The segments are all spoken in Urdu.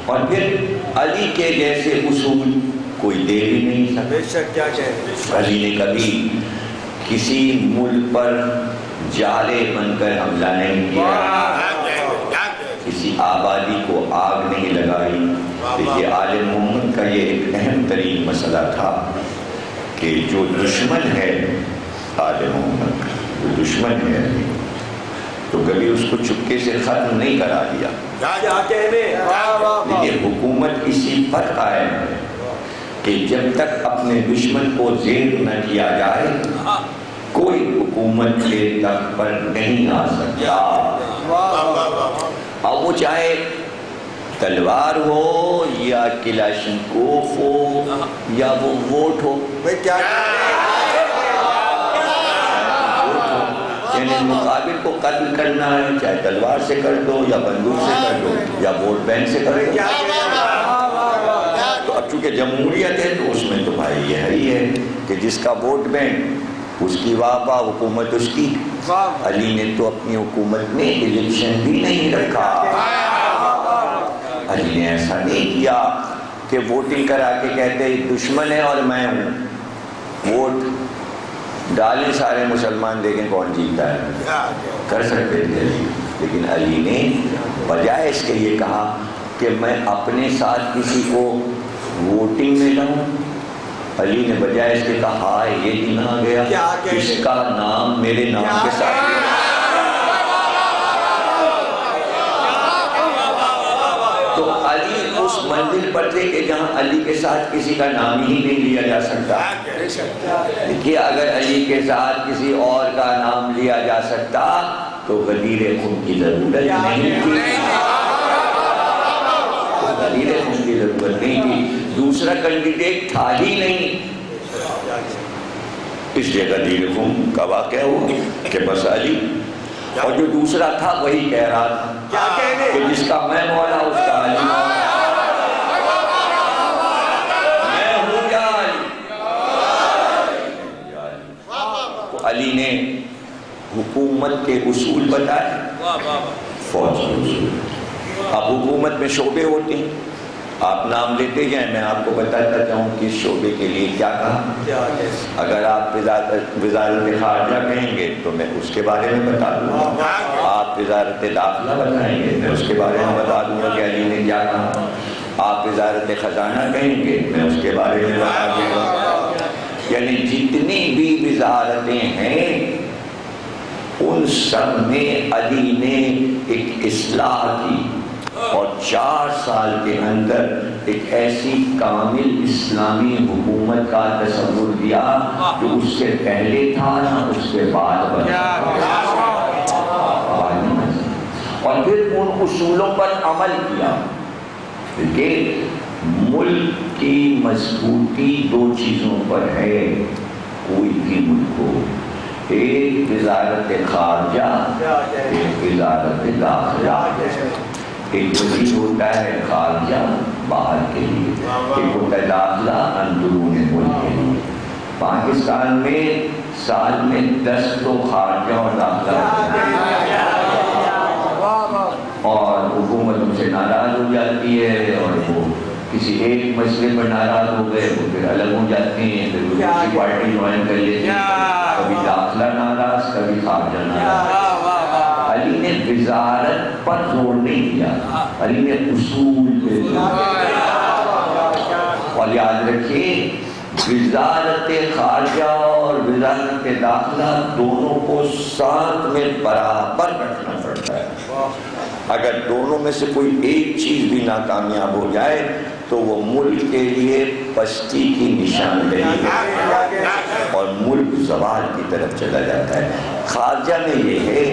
اور پھر علی کے جیسے اصول کوئی دے بھی نہیں سکتا۔ بے شک کیا کہیں، علی نے کبھی کسی ملک پر جالے بن کر حملہ نہیں کیا، کسی آبادی کو آگ نہیں لگائی۔ دیکھیے آل محمد کا یہ ایک اہم ترین مسئلہ تھا کہ جو دشمن ہے آل محمد کا، جو دشمن ہے تو کبھی اس کو چپکے سے ختم نہیں کرا دیا۔ کیا کہنے، لیکن حکومت اسی پر قائم ہے کہ جب تک اپنے دشمن کو زیر نہ کیا جائے کوئی حکومت کے تخت پر نہیں آ سکتا، اور وہ چاہے تلوار ہو یا کلاشنکوف ہو یا وہ ووٹ ہو۔ بھئی کیا یعنی مقابل کو قتل کرنا ہے، چاہے تلوار سے کر دو یا بندوق سے کر دو یا ووٹ بینک سے کر دو۔ تو اب چونکہ جمہوریت ہے تو اس میں تو بھائی یہ ہے ہی ہے کہ جس کا ووٹ بینک اس کی واہ واہ، حکومت اس کی۔ علی نے تو اپنی حکومت میں الیکشن بھی نہیں رکھا، علی نے ایسا نہیں کیا کہ ووٹنگ کرا کے کہتے دشمن ہے اور میں ہوں، ووٹ ڈالیں سارے مسلمان دیکھیں کون جیتا ہے، کر سکتے تھے علی۔ لیکن علی نے بجائے اس کے یہ کہا کہ میں اپنے ساتھ کسی کو ووٹنگ میں لاؤں، علی نے بجائے اس کے کہا ہائے یہ دن آ گیا اس کا نام میرے نام کے ساتھ۔ تو علی اس منزل پر تھے کہ جہاں علی کے ساتھ کسی کا نام ہی نہیں لیا جا سکتا۔ دیکھیے اگر علی کے ساتھ کسی اور کا نام لیا جا سکتا تو غدیر خون کی ضرورت نہیں تھی، غدیر خون کی ضرورت نہیں تھی، دوسرا کینڈیڈیٹ تھا ہی نہیں، اس لیے غدیر خون کا واقعہ ہوا کہ بس علی، اور جو دوسرا تھا وہی کہہ رہا تھا کہ جس کا میں مولا اس کا علی مولا، میں ہوں یا علی۔ تو علی نے حکومت کے اصول بتائے، فوج کے اصول۔ اب حکومت میں شعبے ہوتے ہیں، آپ نام لیتے جائیں، میں آپ کو بتاتا جاؤں کہ اس شعبے کے لیے کیا کہا۔ اگر آپ وزارت خارجہ کہیں گے تو میں اس کے بارے میں بتا دوں گا، آپ وزارت داخلہ بتائیں گے میں اس کے بارے میں بتا دوں گا کہ علی نے کیا کہا، آپ وزارت خزانہ کہیں گے میں اس کے بارے میں بتا دوں گا۔ یعنی جتنی بھی وزارتیں ہیں ان سب میں علی نے ایک اصلاح کی اور 4 سال کے اندر ایک ایسی کامل اسلامی حکومت کا تصور دیا جو اس سے پہلے تھا نہ اس کے بعد بنا، اور پھر ان اصولوں پر عمل کیا کہ ملک کی مضبوطی 2 چیزوں پر ہے، کوئی بھی ملک ہو، ایک وزارت خارجہ، ایک وزارت داخلہ۔ ایک وزیر ہوتا ہے خارجہ باہر کے لیے، ایک ہوتا ہے داخلہ اندرون ملک کے لیے۔ پاکستان میں سال میں 10 تو خارجہ اور داخلہ اور حکومت ان سے ناراض ہو جاتی ہے، اور وہ کسی ایک مسئلے پر ناراض ہو گئے وہ پھر الگ ہو جاتے ہیں، پھر دوسری پارٹی جوائن کر لیتے ہیں، کبھی داخلہ ناراض کبھی خارجہ ناراض۔ علی نے وزارت پر زور نہیں دیا، علی نے اصول پہ زور دیا۔ اور یاد رکھیے وزارت خارجہ اور وزارت داخلہ دونوں کو ساتھ میں برابر رکھنا پڑتا ہے، اگر دونوں میں سے کوئی ایک چیز بھی ناکامیاب ہو جائے تو وہ ملک کے لیے پستی کی نشاندہی ہے اور ملک زوال کی طرف چلا جاتا ہے۔ خارجہ میں یہ ہے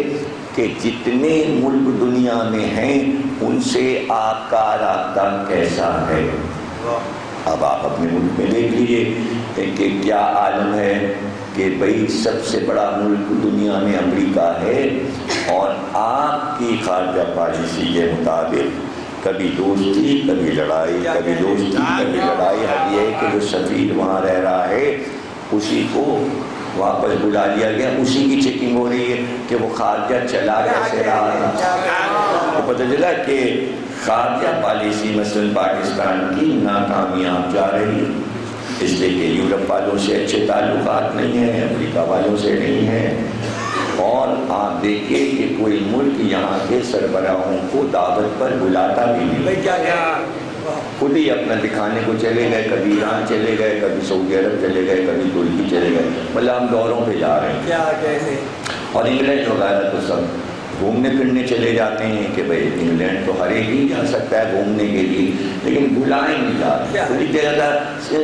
کہ جتنے ملک دنیا میں ہیں ان سے آپ کا رابطہ کیسا ہے۔ اب آپ اپنے ملک میں دیکھ لیجئے کہ کیا عالم ہے کہ بھئی سب سے بڑا ملک دنیا میں امریکہ ہے، اور آپ کی خارجہ پالیسی کے مطابق کبھی دوستی کبھی لڑائی، کبھی دوستی کبھی لڑائی۔ اب یہ ہے کہ جو سفیر وہاں رہ رہا ہے اسی کو واپس بلا لیا گیا، اسی کی چیکنگ ہو رہی ہے کہ وہ خارجہ چلا کیسے رہا ہے۔ تو پتہ چلا کہ خارجہ پالیسی مثلا پاکستان کی ناکامیاب جا رہی ہے، اس لیے کہ یورپ والوں سے اچھے تعلقات نہیں ہیں، امریکہ والوں سے نہیں ہیں، اور آپ دیکھیے کہ کوئی ملک یہاں کے سربراہوں کو دعوت پر بلاتا بھی نہیں، بھائی کیا کہیں خود ہی اپنا دکھانے کو چلے گئے، کبھی ایران چلے گئے، کبھی سعودی عرب چلے گئے، کبھی ترکی چلے گئے، مطلب ہم دوروں پہ جا رہے ہیں، کیا کہیں اور انگلینڈ وغیرہ تو سب گھومنے پھرنے چلے جاتے ہیں کہ بھئی انگلینڈ تو ہر ایک ہی جا سکتا ہے گھومنے کے لیے، لیکن بلائیں نہیں جا رہے، خود ہی تیرا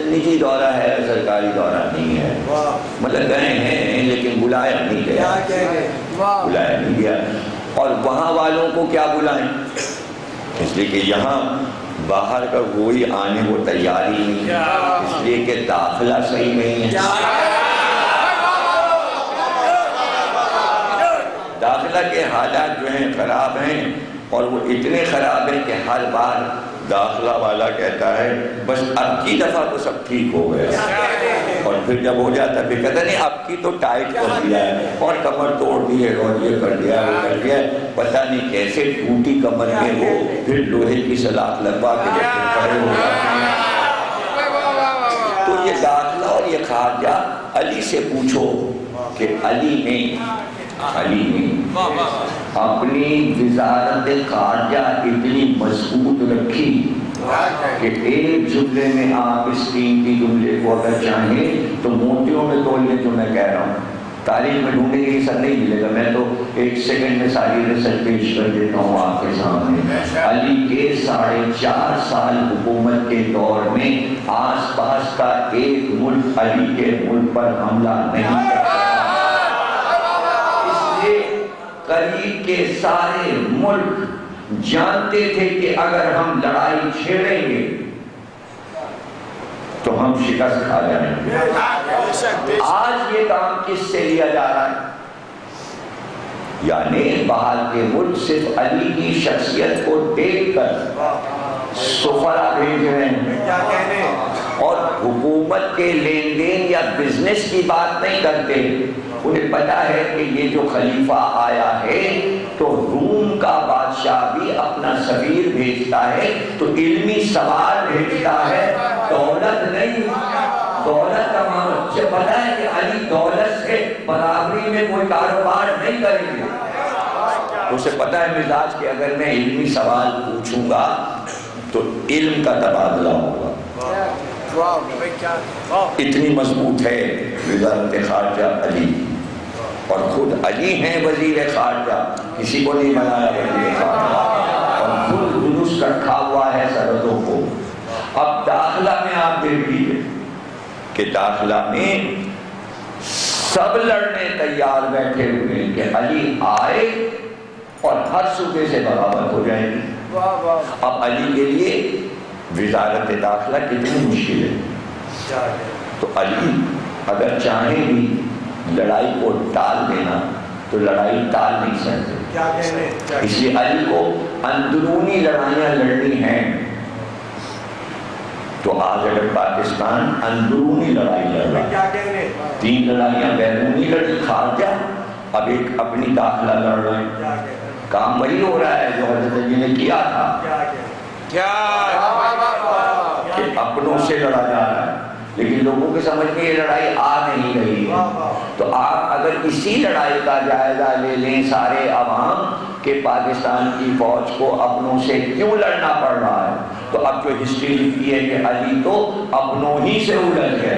نجی دورہ ہے، سرکاری دورہ نہیں ہے، مطلب گئے ہیں لیکن بلایا نہیں گیا، کیا کہیں بلایا نہیں گیا، اور وہاں والوں کو کیا بلائیں، اس لیے کہ یہاں باہر کا کوئی آنے کو تیاری نہیں ہے، اس لیے کہ داخلہ صحیح نہیں ہے، داخلہ کے حالات جو ہیں خراب ہیں، اور وہ اتنے خراب ہیں کہ ہر بار داخلہ والا کہتا ہے بس اب کی دفعہ تو سب ٹھیک ہو گیا، اور پھر جب ہو جاتا ہے پھر کہتا نہیں اب کی تو ٹائٹ کر دیا ہے اور کمر توڑ دی ہے اور یہ کر دیا وہ کر دیا، پتہ نہیں کیسے ٹوٹی کمر کے وہ پھر لوہے کی سلاخ لگوا کے جب پھر کھڑے ہو جاتے ہیں۔ تو یہ داخلہ اور یہ خارجہ علی سے پوچھو کہ علی نے اپنی وزارت خارجہ اتنی مضبوط رکھی کہ ایک جملے میں آپ اس قیمتی جملے کو اگر چاہیں تو موتیوں میں تول لیں، جو میں کہہ رہا ہوں تاریخ میں ڈھونڈیں گے یہ سب نہیں ملے گا، میں تو ایک سیکنڈ میں ساری رسل پیش کر دیتا ہوں آپ کے سامنے۔ علی کے 4.5 سال حکومت کے دور میں آس پاس کا ایک ملک علی کے ملک پر حملہ نہیں کرتا، قریب کے سارے ملک جانتے تھے کہ اگر ہم لڑائی چھیڑیں گے تو ہم شکست کھا جائیں گے۔ آج یہ کام کس سے لیا جا رہا ہے؟ یعنی باہر کے ملک صرف علی کی شخصیت کو دیکھ کر سفرا بھیج رہے ہیں اور حکومت کے لین دین یا بزنس کی بات نہیں کرتے، انہیں پتا ہے کہ یہ جو خلیفہ آیا ہے تو روم کا بادشاہ بھی اپنا سفیر بھیجتا ہے تو علمی سوال بھیجتا ہے، دولت نہیں، دولت کا معاملہ سے پتا ہے کہ علی دولت سے برابری میں کوئی کاروبار نہیں کریں گے، اسے پتا ہے مزاج کہ اگر میں علمی سوال پوچھوں گا تو علم کا تبادلہ ہوگا۔ اتنی مضبوط ہے وزارت خارجہ علی، اور خود علی ہیں وزیر خارجہ، کسی کو نہیں بنایا وزیر خارجہ، اور خود درست رکھا ہوا ہے سرحدوں کو۔ اب داخلہ میں آپ دیکھ لیجیے کہ داخلہ میں سب لڑنے تیار بیٹھے ہوئے ہیں کہ علی آئے اور ہر صوبے سے بغاوت ہو جائے گی۔ اب علی کے لیے وزارت داخلہ کتنی مشکل ہے، تو علی اگر چاہیں بھی لڑائی کو ٹال دینا تو لڑائی ٹال نہیں سکتے، اس لیے علی کو اندرونی لڑائیاں لڑنی ہیں، تو آج اگر پاکستان اندرونی لڑائی لڑ رہا ہے، 3 لڑائیاں بیرونی لڑی خارجہ، اب ایک اپنی داخلہ لڑ رہے ہیں، کام وہی ہو رہا ہے جو حضرت علی نے کیا تھا کہ اپنوں سے لڑا جا رہا ہے، لیکن لوگوں کے سمجھ میں یہ لڑائی آ نہیں رہی ہے، تو آپ اگر اسی لڑائی کا جائزہ لے لیں سارے عوام کہ پاکستان کی فوج کو اپنوں سے کیوں لڑنا پڑ رہا ہے، تو اب جو ہسٹری لکھتی ہے کہ علی تو اپنوں ہی سے الجھ گئے،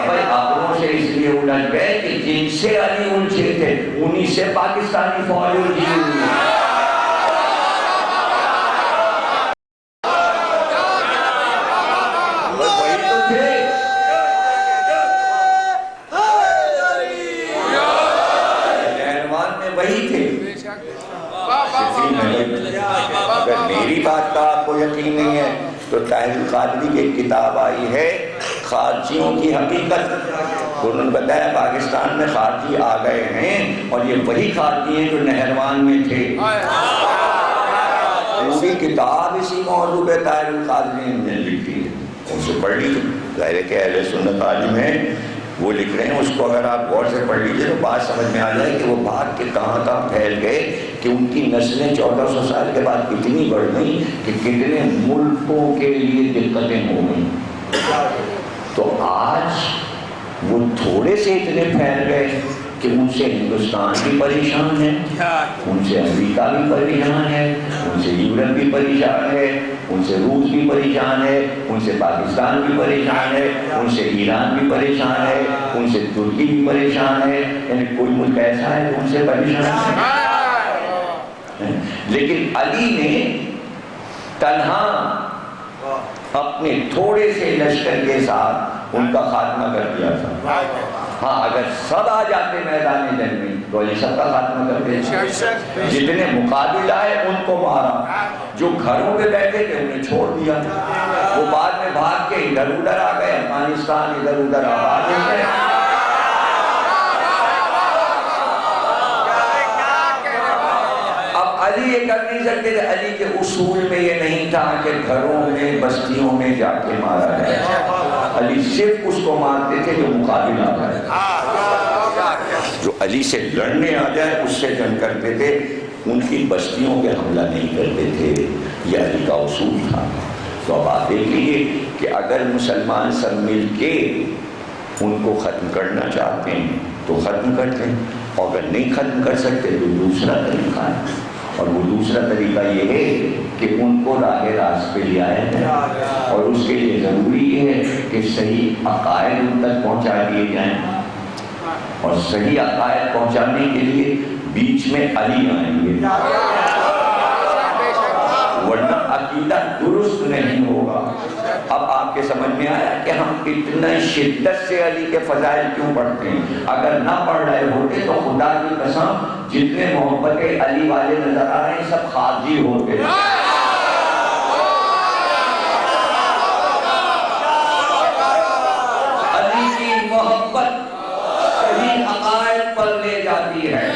بھائی اپنوں سے اس لیے الجھ گئے کہ جن سے علی الجھے تھے انہی سے پاکستانی فوج الجھی ہوئی ہے۔ اگر میری بات کا آپ کو یقین نہیں ہے تو طاہر القادری کی ایک کتاب آئی ہے خارجیوں کی حقیقت، انہوں نے بتایا پاکستان میں خارجی آ گئے ہیں اور یہ وہی خارجی ہیں جو نہروان میں تھے، پوری کتاب اسی موضوع پہ طاہر القادری نے لکھی ہے، ان سے پڑھ لیجیے، ظاہر ہے کہ اہل سنت عالم ہے، وہ لکھ رہے ہیں، اس کو اگر آپ غور سے پڑھ لیجیے تو بات سمجھ میں آ جائے کہ وہ بھاگ کے کہاں کہاں پھیل گئے، کہ ان کی نسلیں 1400 سال کے بعد اتنی بڑھ گئیں کہ کتنے ملکوں کے لیے دقتیں ہو گئیں۔ تو آج وہ تھوڑے سے اتنے پھیل گئے کہ ان سے ہندوستان بھی پریشان ہے، ان سے امریکہ بھی پریشان ہے، ان سے یورپ بھی پریشان ہے، ان سے روس بھی پریشان ہے، ان سے پاکستان بھی پریشان ہے، ان سے ایران بھی پریشان ہے، ان سے ترکی بھی پریشان ہے، یعنی کوئی ملک ایسا ہے جو ان سے پریشان ہے۔ لیکن علی نے تنہا اپنے تھوڑے سے لشکر کے ساتھ ان کا خاتمہ کر دیا تھا۔ ہاں اگر سب آ جاتے میدان جنگ میں تو علی سب کا خاتمہ کر دیتے، جتنے مقابل آئے ان کو مارا، جو گھروں پہ بیٹھے تھے انہیں چھوڑ دیا، وہ بعد میں بھاگ کے ادھر ادھر آ گئے، افغانستان ادھر ادھر آباد ہو گئے۔ اب علی یہ کر نہیں سکتے تھے، علی کے اصول میں یہ نہیں تھا کہ گھروں میں بستیوں میں جا کے مارا جائے، علی صرف اس کو مارتے تھے جو مقابل آ جائے، جو علی سے لڑنے آ جائے اس سے جنگ کرتے تھے، ان کی بستیوں پہ حملہ نہیں کرتے تھے، یہ علی کا اصول تھا۔ تو اب آپ دیکھ لیجیے کہ اگر مسلمان سب مل کے ان کو ختم کرنا چاہتے ہیں تو ختم کرتے ہیں، اور اگر نہیں ختم کر سکتے تو دوسرا طریقہ ہے، اور وہ دوسرا طریقہ یہ ہے کہ ان کو راہ راست پہ لے آیا جائے، اور اس کے لیے ضروری یہ ہے کہ صحیح عقائد ان تک پہنچا دیے جائیں، اور صحیح عقائد پہنچانے کے لیے بیچ میں علی آئیں گے، ورنہ عقیدہ درست نہیں ہوگا۔ اب آپ کے سمجھ میں آیا کہ ہم اتنا شدت سے علی کے فضائل کیوں پڑھتے ہیں؟ اگر نہ پڑھ رہے ہوتے تو خدا کی قسم جتنے محبت علی والے نظر آ رہے ہیں سب خارجی ہوتے۔ علی کی محبت صحیح عقائد پر لے جاتی ہے،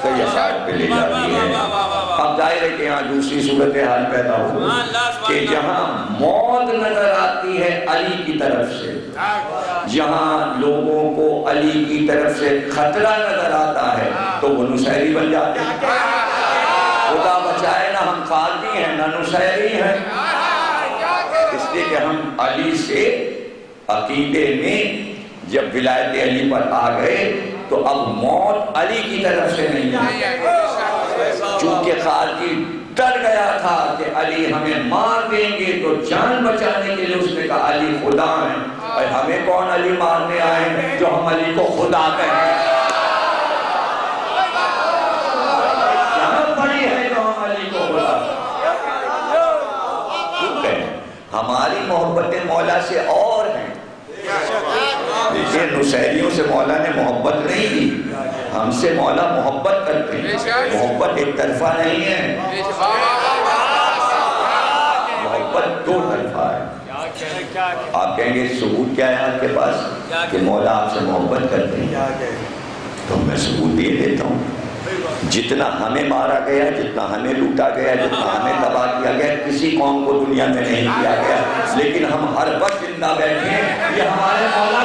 صحیح عقائد پہ لے جاتی ہے۔ اب ظاہر ہے کہ یہاں دوسری صورتحال پیدا ہو کہ جہاں موت نظر آتی ہے علی کی طرف سے، جہاں لوگوں کو علی کی طرف سے خطرہ نظر آتا ہے تو وہ نصیری بن جاتے ہیں۔ خدا بچائے نہ ہم خارجی ہیں نہ نصیری ہیں، اس لیے کہ ہم علی سے عقیدے میں جب ولایت علی پر آ گئے تو اب موت علی کی طرف سے نہیں ہے، چونکہ خارجی ڈر گیا تھا کہ علی ہمیں مار دیں گے، تو جان بچانے کے لیے اس نے کہا علی خدا ہیں، اور ہمیں کون علی مارنے آئے ہیں جو ہم علی کو خدا کہیں؟ کہاں پڑی ہے جو ہم علی کو خدا کہیں؟ ہماری محبت مولا سے اور ہیں۔ دیکھیے نصیریوں سے مولا نے محبت نہیں دی، ہم سے مولا محبت کرتے ہیں، محبت ایک طرفہ نہیں ہے، محبت دو طرفہ ہے۔ آپ کہیں گے ثبوت کیا ہے آپ کے پاس کہ مولا آپ سے محبت کرتے ہیں؟ تو میں ثبوت دے دیتا ہوں، جتنا ہمیں مارا گیا، جتنا ہمیں لوٹا گیا، جتنا ہمیں تباہ کیا گیا، کسی قوم کو دنیا میں نہیں کیا گیا، لیکن ہم ہر وقت زندہ بیٹھے ہیں، یہ ہمارے مولا